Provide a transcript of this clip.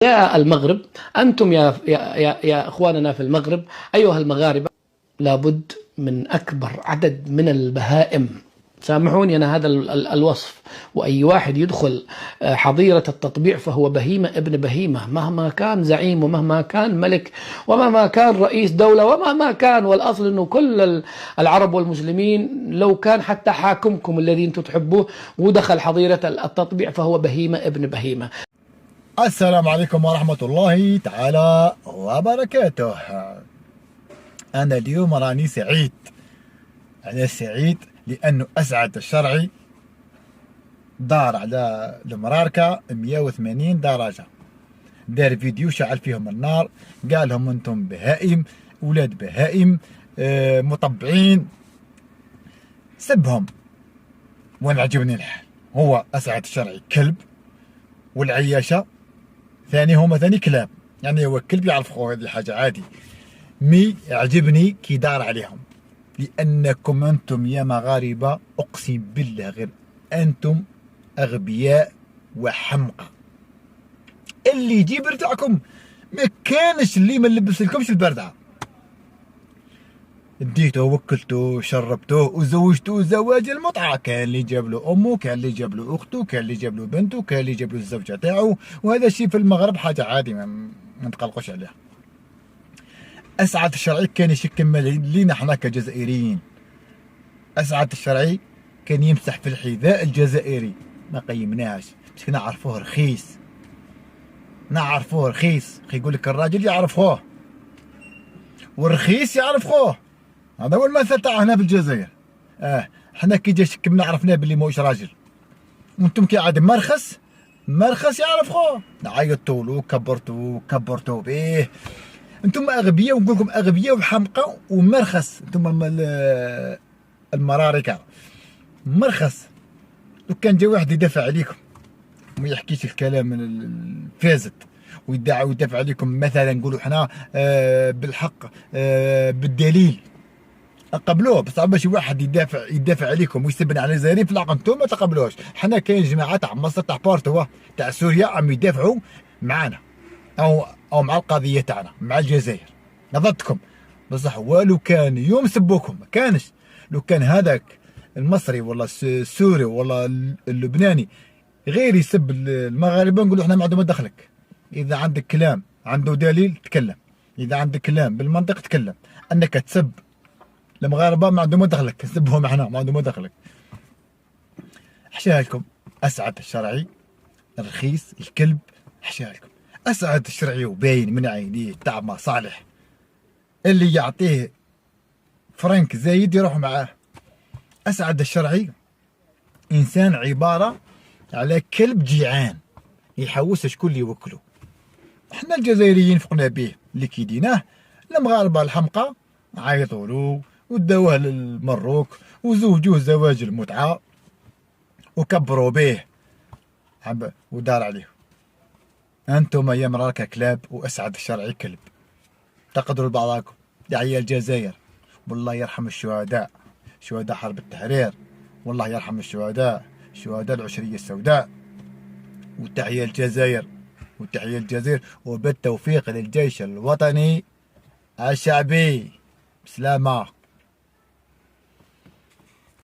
يا المغرب، أنتم يا إخواننا في المغرب أيها المغاربة، لابد من أكبر عدد من البهائم. سامحوني أنا هذا الوصف، وأي واحد يدخل حظيرة التطبيع فهو بهيمة ابن بهيمة، مهما كان زعيم ومهما كان ملك ومهما كان رئيس دولة ومهما كان. والأصل أنه كل العرب والمسلمين، لو كان حتى حاكمكم الذي أنتم تحبوه ودخل حظيرة التطبيع فهو بهيمة ابن بهيمة. السلام عليكم ورحمة الله تعالى وبركاته. أنا اليوم راني سعيد. أنا سعيد لأنه أسعد الشرعي دار على المراركة 180 درجة، دار فيديو شعل فيهم النار، قال لهم أنتم بهائم، أولاد بهائم، مطبعين، سبهم. وأنا عجبني الحال. هو أسعد الشرعي كلب، والعياشة ثاني هما ثاني كلاب، يعني هو كلب يعرف خوه، هذه حاجة عادي. مي يعجبني كي دار عليهم، لأنكم أنتم يا مغاربة أقسم بالله غير أنتم أغبياء وحمقى. اللي يجيب بردعكم ما كانش اللي ما لبس لكمش البردعة، اديته وكلته شربته وزوجته زواج المتعة. كان اللي جاب له امه، كان اللي جاب له اخته، كان اللي جاب له بنته، كان اللي جاب له الزوجة تاعو، وهذا الشيء في المغرب حاجة عادي ما نتقلقوش عليها. اسعد الشرعي كان يشكل لينا احنا كجزائريين. اسعد الشرعي كان يمسح في الحذاء الجزائري، ما قيمناهش باش نعرفوه رخيص، نعرفوه رخيص. يقول لك الراجل يعرف خوه والرخيص يعرف خوه، هذا هو المثل تاع هنا في الجزائر. حنا كي جا شكمنا عرفناه باللي موش راجل، وانتم كي عاد مرخص يعرف خوه. عيطتوا له كبرتوا به. انتم اغبياء، ونقول لكم اغبياء وحمقى ومرخص. انتم المراركه مرخص. لو كان جا واحد يدافع عليكم وما يحكيش الكلام الفاسد ويدافع عليكم، مثلا نقولوا حنا بالحق بالدليل، اقبلوه. بس عبا شي واحد يدافع عليكم ويسبنا على الجزائريين في العقل، انتم ما تقبلوش. حنا كاين جماعه تاع مصر، تاع بورتوا، تاع سوريا، عم يدافعوا معانا او مع القضيه تاعنا مع الجزائر ضدكم. بصح ولو كان يوم سبوكم ما كانش. لو كان هذاك المصري ولا السوري ولا اللبناني غير يسب المغاربه، نقولوا احنا ما عندهم دخلك. اذا عندك كلام عنده دليل تكلم، اذا عندك كلام بالمنطق تكلم. انك تسب المغاربه ما عندهم دخلك، سبهم احنا ما عندهم دخلك. حشاها لكم اسعد الشرعي الرخيص الكلب، حشاها لكم. اسعد الشرعي وباين من عينيه تاع ما صالح، اللي يعطيه فرنك زايد يروح معاه. اسعد الشرعي انسان عباره على كلب جيعان يحوس شكون اللي يوكله. احنا الجزائريين فقنا به اللي كيديناه. المغاربه الحمقى عيطوا له وداوه للمروك وزوجوه زواج المتعه وكبروا به ودار عليه. انتم يا مراركه كلاب، واسعد الشرعي كلب. تقدروا لبعضكم يا عيال الجزائر. والله يرحم الشهداء، شهداء حرب التحرير، والله يرحم الشهداء، شهداء العشريه السوداء. وتحية الجزائر، وتحية الجزائر، وبالتوفيق للجيش الوطني الشعبي. بسلامة.